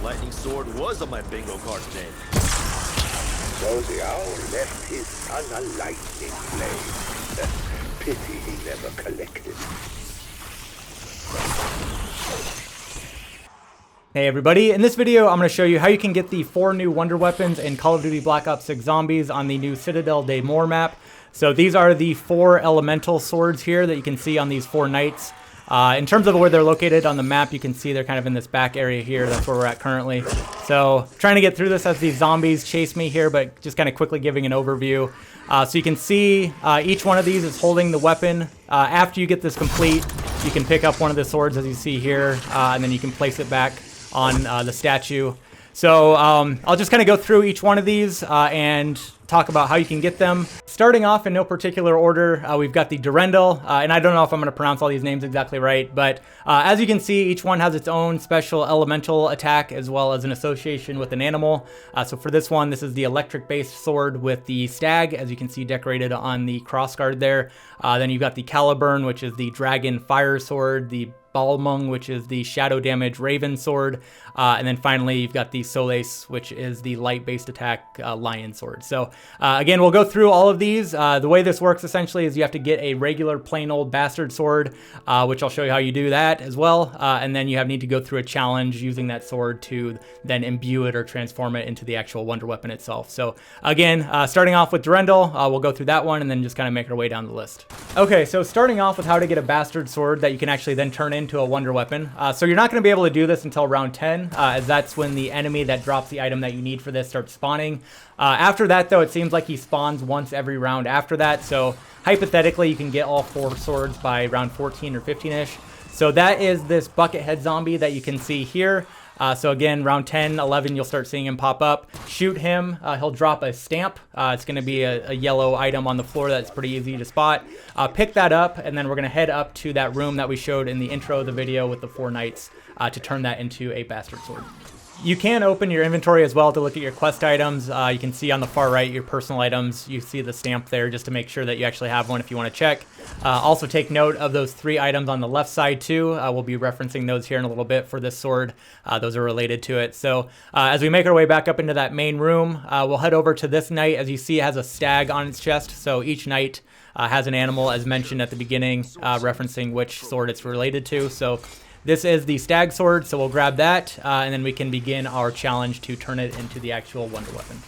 lightning sword was on my bingo card today. So the owl left his son a lightning blade. Pity he never collected. Hey everybody, in this video I'm going to show you how you can get the 4 new wonder weapons in Call of Duty Black Ops 6 Zombies on the new Citadelle Des Morts map. So these are the 4 elemental swords here that you can see on these 4 knights. In terms of where they're located on the map, you can see they're kind of in this back area here. That's where we're at currently. So trying to get through this as these zombies chase me here, but just kind of quickly giving an overview. So you can see each one of these is holding the weapon. After you get this complete, you can pick up one of the swords as you see here, and then you can place it back on the statue. So I'll just kind of go through each one of these and talk about how you can get them. Starting off in no particular order, we've got the Durendal, and I don't know if I'm going to pronounce all these names exactly right, but as you can see, each one has its own special elemental attack as well as an association with an animal. So for this one, this is the electric-based sword with the Stag, as you can see decorated on the crossguard there. Then you've got the Caliburn, which is the dragon fire sword, the Balmung, which is the shadow damage raven sword, and then finally you've got the Solais, which is the light-based attack lion sword. So again, we'll go through all of these. The way this works essentially is you have to get a regular plain old bastard sword, which I'll show you how you do that as well, and then you need to go through a challenge using that sword to then imbue it or transform it into the actual wonder weapon itself. So again, starting off with Durendal, we'll go through that one and then just kind of make our way down the list. Okay, so starting off with how to get a bastard sword that you can actually then turn into a wonder weapon. So you're not going to be able to do this until round 10, as that's when the enemy that drops the item that you need for this starts spawning. After that, though, it seems like he spawns once every round after that. So hypothetically, you can get all 4 swords by round 14 or 15-ish. So that is this bucket head zombie that you can see here. So again, round 10, 11, you'll start seeing him pop up. Shoot him. He'll drop a stamp. It's going to be a yellow item on the floor that's pretty easy to spot. Pick that up, and then we're going to head up to that room that we showed in the intro of the video with the 4 knights to turn that into a bastard sword. You can open your inventory as well to look at your quest items. You can see on the far right your personal items. You see the stamp there just to make sure that you actually have one if you want to check. Also take note of those 3 items on the left side too. We'll be referencing those here in a little bit for this sword. Those are related to it. So as we make our way back up into that main room, we'll head over to this knight. As you see, it has a stag on its chest. So each knight has an animal as mentioned at the beginning, referencing which sword it's related to. So this is the Stag sword, so we'll grab that, and then we can begin our challenge to turn it into the actual wonder weapon.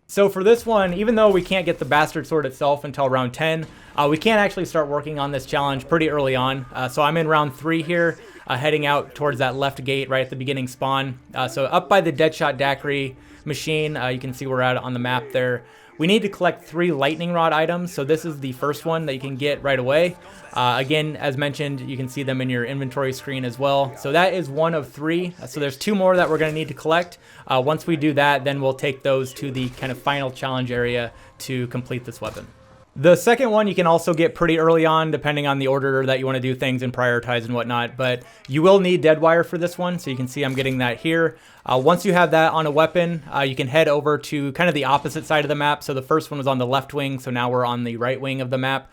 So for this one, even though we can't get the bastard sword itself until round 10, we can actually start working on this challenge pretty early on. So I'm in round 3 here, heading out towards that left gate right at the beginning spawn. So up by the Deadshot Daiquiri machine, you can see we're at on the map there. We need to collect 3 lightning rod items, so this is the first one that you can get right away. Again, as mentioned, you can see them in your inventory screen as well. So that is 1 of 3. So there's 2 more that we're going to need to collect. Once we do that, then we'll take those to the kind of final challenge area to complete this weapon. The second one you can also get pretty early on, depending on the order that you want to do things and prioritize and whatnot, but you will need dead wire for this one, so you can see I'm getting that here. Once you have that on a weapon, you can head over to kind of the opposite side of the map. So the first one was on the left wing, so now we're on the right wing of the map.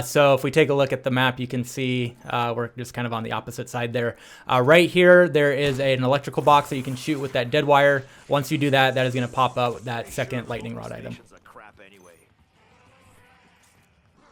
So if we take a look at the map, you can see we're just kind of on the opposite side there. Right here, there is an electrical box that you can shoot with that dead wire. Once you do that, that is going to pop up that second lightning rod item.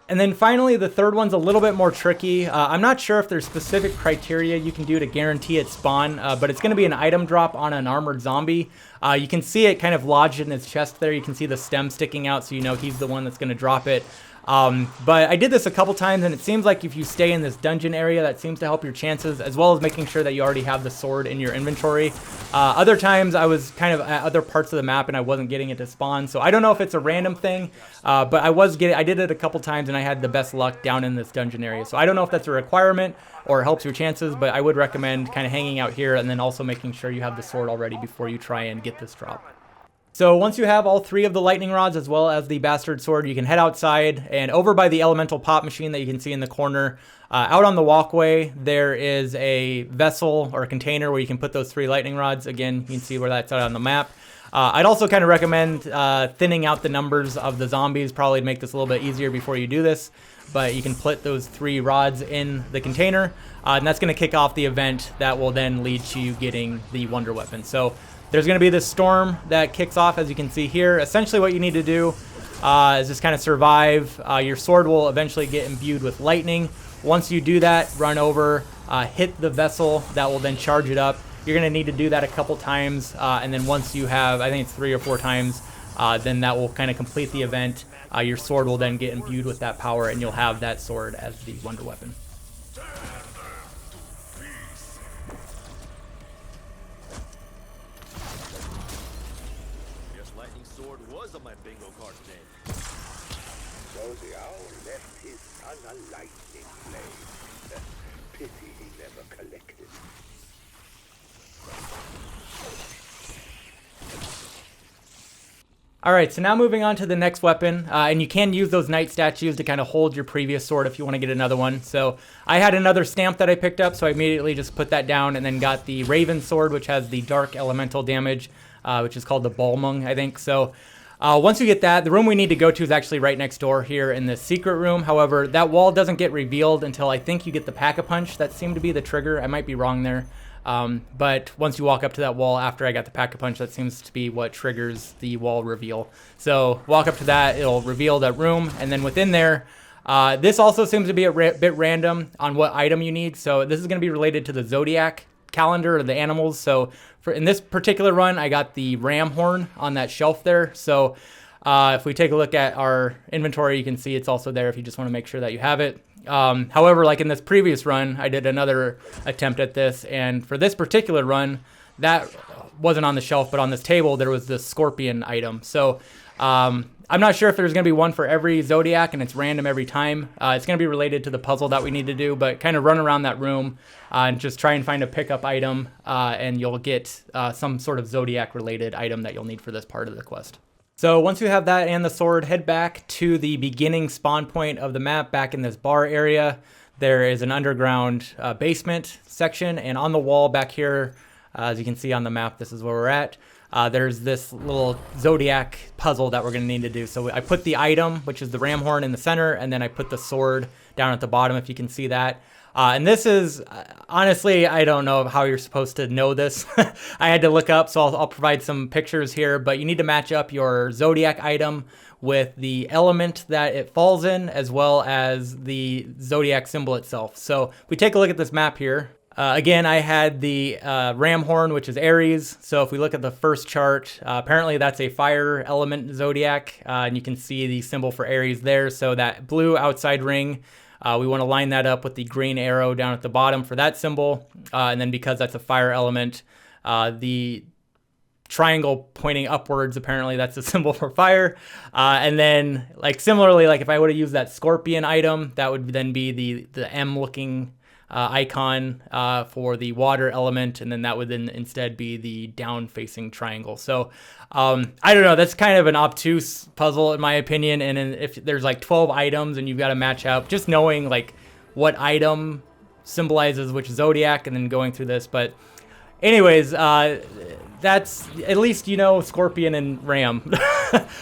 And then finally, the third one's a little bit more tricky. I'm not sure if there's specific criteria you can do to guarantee its spawn, but it's going to be an item drop on an armored zombie. You can see it kind of lodged in his chest there. You can see the stem sticking out, so you know he's the one that's going to drop it. But I did this a couple times, and it seems like if you stay in this dungeon area, that seems to help your chances, as well as making sure that you already have the sword in your inventory. Other times, I was kind of at other parts of the map, and I wasn't getting it to spawn, so I don't know if it's a random thing, but I did it a couple times, and I had the best luck down in this dungeon area. So I don't know if that's a requirement or helps your chances, but I would recommend kind of hanging out here, and then also making sure you have the sword already before you try and get this drop. So once you have all 3 of the lightning rods as well as the bastard sword, you can head outside, and over by the elemental pop machine that you can see in the corner, out on the walkway, there is a vessel or a container where you can put those 3 lightning rods. Again, you can see where that's out on the map. I'd also kind of recommend thinning out the numbers of the zombies, probably to make this a little bit easier before you do this. but you can put those 3 rods in the container, and that's going to kick off the event that will then lead to you getting the wonder weapon. So there's going to be this storm that kicks off, as you can see here. Essentially what you need to do is just kind of survive. Your sword will eventually get imbued with lightning. Once you do that, run over, hit the vessel that will then charge it up. You're going to need to do that a couple times, and then once you have, I think it's 3 or 4 times, then that will kind of complete the event. Your sword will then get imbued with that power, and you'll have that sword as the wonder weapon. Guess lightning sword was on my bingo card today. So the owl left his son a lightning blade. Pity he never collected. Alright, so now moving on to the next weapon, and you can use those knight statues to kind of hold your previous sword if you want to get another one. So I had another stamp that I picked up, so I immediately just put that down and then got the Raven sword, which has the dark elemental damage, which is called the Balmung, I think. So once you get that, the room we need to go to is actually right next door here in the secret room. However, that wall doesn't get revealed until I think you get the Pack-a-Punch. That seemed to be the trigger. I might be wrong there. But once you walk up to that wall after I got the Pack-a-Punch, that seems to be what triggers the wall reveal. So walk up to that, it'll reveal that room, and then within there, this also seems to be a bit random on what item you need. So this is going to be related to the Zodiac calendar or the animals. So in this particular run, I got the ram horn on that shelf there. So if we take a look at our inventory, you can see it's also there if you just want to make sure that you have it. However, like in this previous run, I did another attempt at this, and for this particular run, that wasn't on the shelf, but on this table, there was this scorpion item. So I'm not sure if there's going to be one for every Zodiac, and it's random every time. It's going to be related to the puzzle that we need to do, but kind of run around that room and just try and find a pickup item, and you'll get some sort of Zodiac-related item that you'll need for this part of the quest. So once you have that and the sword, head back to the beginning spawn point of the map back in this bar area. There is an underground basement section, and on the wall back here, as you can see on the map, this is where we're at. There's this little Zodiac puzzle that we're going to need to do. So I put the item, which is the ram horn, in the center, and then I put the sword down at the bottom, if you can see that. And this is, honestly, I don't know how you're supposed to know this. I had to look up, so I'll provide some pictures here, but you need to match up your Zodiac item with the element that it falls in, as well as the Zodiac symbol itself. So if we take a look at this map here, again, I had the ram horn, which is Aries. So if we look at the first chart, apparently that's a fire element Zodiac, and you can see the symbol for Aries there. So that blue outside ring, we want to line that up with the green arrow down at the bottom for that symbol. And then because that's a fire element, the triangle pointing upwards, apparently that's a symbol for fire. And then like similarly, like if I would have used that scorpion item, that would then be the M looking icon for the water element, and then that would then instead be the down facing triangle. So I don't know, that's kind of an obtuse puzzle in my opinion, and if there's like 12 items and you've got to match up, just knowing like what item symbolizes which Zodiac and then going through this. But anyways, that's at least, you know, Scorpion and Ram.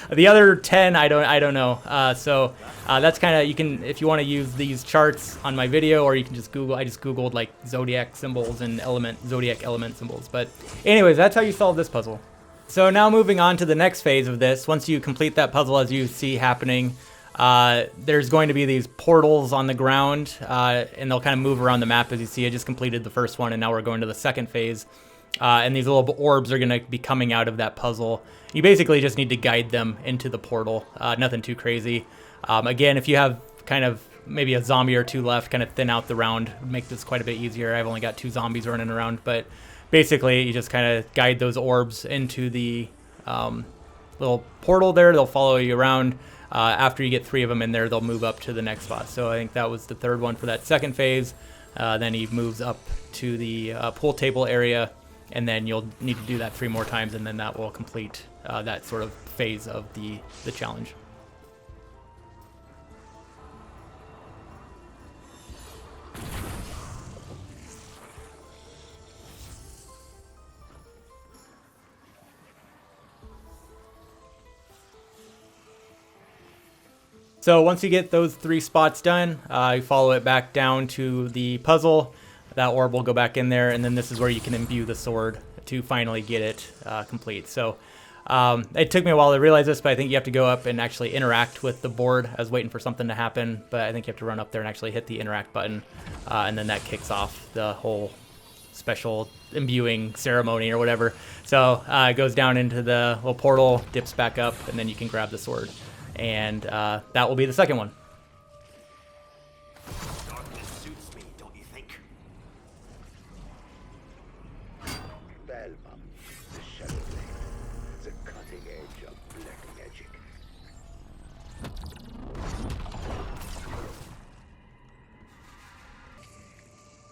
The other 10 I don't know. So that's kind of, you can, if you want to use these charts on my video, or you can just Google. I just Googled like Zodiac symbols and Zodiac element symbols. But anyways, that's how you solve this puzzle. So now moving on to the next phase of this, once you complete that puzzle as you see happening, there's going to be these portals on the ground, and they'll kind of move around the map as you see. I just completed the first one, and now we're going to the second phase. And these little orbs are going to be coming out of that puzzle. You basically just need to guide them into the portal. Nothing too crazy. Again, if you have kind of maybe a zombie or two left, kind of thin out the round, make this quite a bit easier. I've only got 2 zombies running around, but basically you just kind of guide those orbs into the little portal there. They'll follow you around. After you get 3 of them in there, they'll move up to the next spot. So I think that was the third one for that second phase. Then he moves up to the pool table area, and then you'll need to do that 3 more times, and then that will complete that sort of phase of the challenge. So once you get those 3 spots done, you follow it back down to the puzzle. That orb will go back in there, and then this is where you can imbue the sword to finally get it complete. So it took me a while to realize this, but I think you have to go up and actually interact with the board. I was waiting for something to happen, but I think you have to run up there and actually hit the interact button, and then that kicks off the whole special imbuing ceremony or whatever. So it goes down into the little portal, dips back up, and then you can grab the sword. And that will be the second one. Darkness suits me, don't you think? Balmung, the shadow blade, the cutting edge of black magic.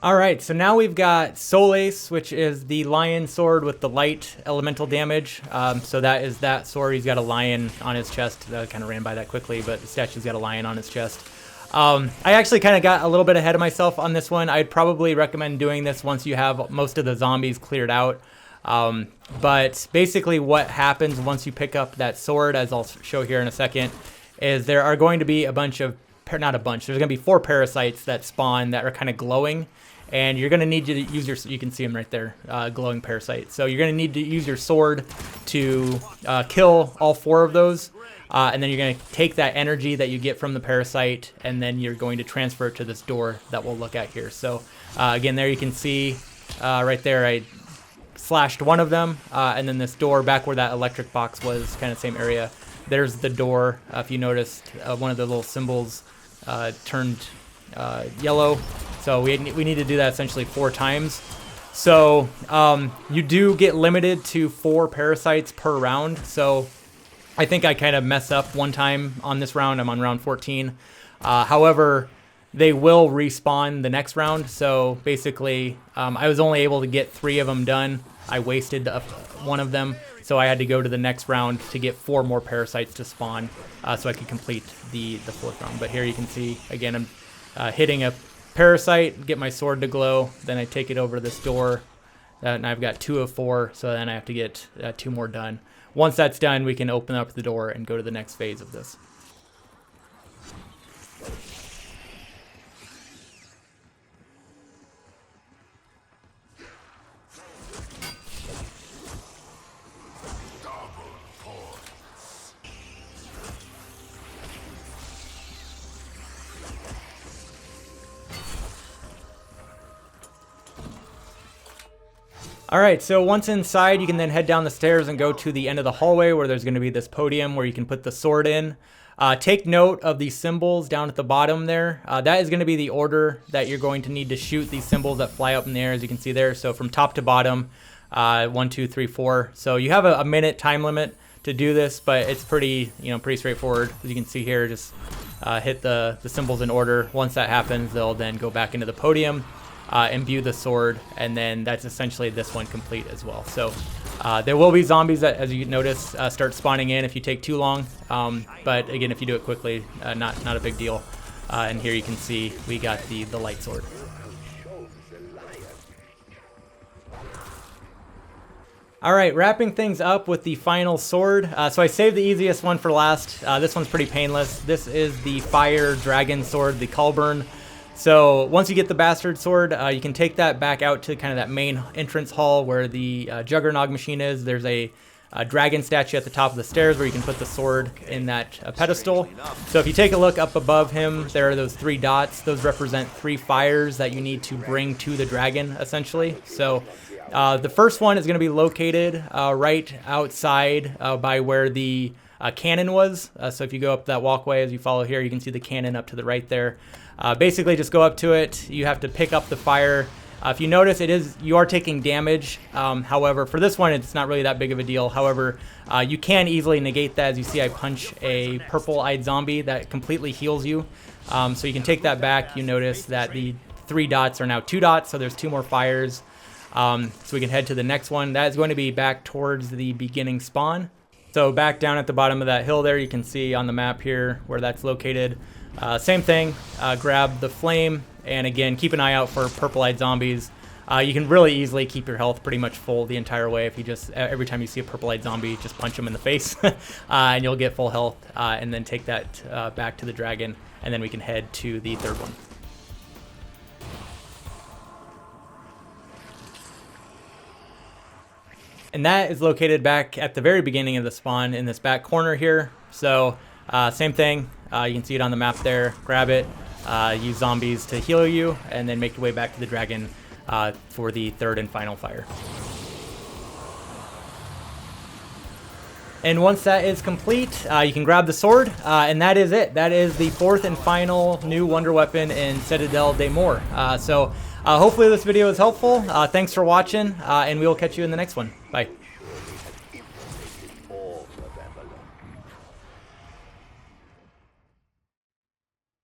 Alright, so now we've got Solais, which is the lion sword with the light elemental damage. So that is that sword. He's got a lion on his chest. I kind of ran by that quickly, but the statue's got a lion on his chest. I actually kind of got a little bit ahead of myself on this one. I'd probably recommend doing this once you have most of the zombies cleared out. But basically what happens once you pick up that sword, as I'll show here in a second, is there are going to be a bunch of, not a bunch, there's going to be 4 parasites that spawn that are kind of glowing. And you're going to need to use your, you can see them right there, glowing parasite. So you're going to need to use your sword to kill all 4 of those. And then you're going to take that energy that you get from the parasite, and then you're going to transfer it to this door that we'll look at here. So again, there you can see right there, I slashed one of them. And then this door back where that electric box was, kind of same area. There's the door. If you noticed, one of the little symbols turned yellow. So we need to do that essentially 4 times. So you do get limited to 4 parasites per round. So I think I kind of mess up one time on this round. I'm on round 14. However, they will respawn the next round. So basically, I was only able to get 3 of them done. I wasted one of them. So I had to go to the next round to get 4 more parasites to spawn so I could complete the 4th round. But here you can see, again, I'm hitting a parasite, get my sword to glow, then I take it over to this door, and I've got 2 of 4, so then I have to get 2 more done. Once that's done, we can open up the door and go to the next phase of this. Alright, so once inside, you can then head down the stairs and go to the end of the hallway where there's going to be this podium where you can put the sword in. Take note of these symbols down at the bottom there. That is going to be the order that you're going to need to shoot these symbols that fly up in the air, as you can see there. So from top to bottom, 1, 2, 3, 4. So you have a minute time limit to do this, but it's pretty straightforward. As you can see here, just hit the symbols in order. Once that happens, they'll then go back into the podium. Imbue the sword, and then that's essentially this one complete as well. So there will be zombies that, as you notice, start spawning in if you take too long. But again, if you do it quickly, not a big deal. And here you can see we got the light sword. Alright, wrapping things up with the final sword. So I saved the easiest one for last. This one's pretty painless. This is the fire dragon sword, the Caliburn. So once you get the bastard sword, you can take that back out to kind of that main entrance hall where the Juggernog machine is. There's a dragon statue at the top of the stairs where you can put the sword in that pedestal. So if you take a look up above him, there are those 3 dots. Those represent 3 fires that you need to bring to the dragon, essentially. So the first one is going to be located right outside by where the cannon was. So if you go up that walkway as you follow here, you can see the cannon up to the right there. Basically, just go up to it. You have to pick up the fire. If you notice, you are taking damage. However, for this one, it's not really that big of a deal. However, you can easily negate that. As you see, I punch a purple-eyed zombie that completely heals you. So you can take that back. You notice that the 3 dots are now 2 dots, so there's 2 more fires. So we can head to the next one. That is going to be back towards the beginning spawn. So back down at the bottom of that hill there, you can see on the map here where that's located. Same thing, grab the flame, and again, keep an eye out for purple-eyed zombies. You can really easily keep your health pretty much full the entire way if you just, every time you see a purple light zombie, just punch him in the face, and you'll get full health, and then take that back to the dragon, and then we can head to the third one. And that is located back at the very beginning of the spawn in this back corner here. So same thing, you can see it on the map there. Grab it, use zombies to heal you, and then make your way back to the dragon for the third and final fire. And once that is complete, you can grab the sword, and that is it. That is the fourth and final new wonder weapon in Citadelle Des Morts. So hopefully this video is helpful. Thanks for watching, and we will catch you in the next one. Bye.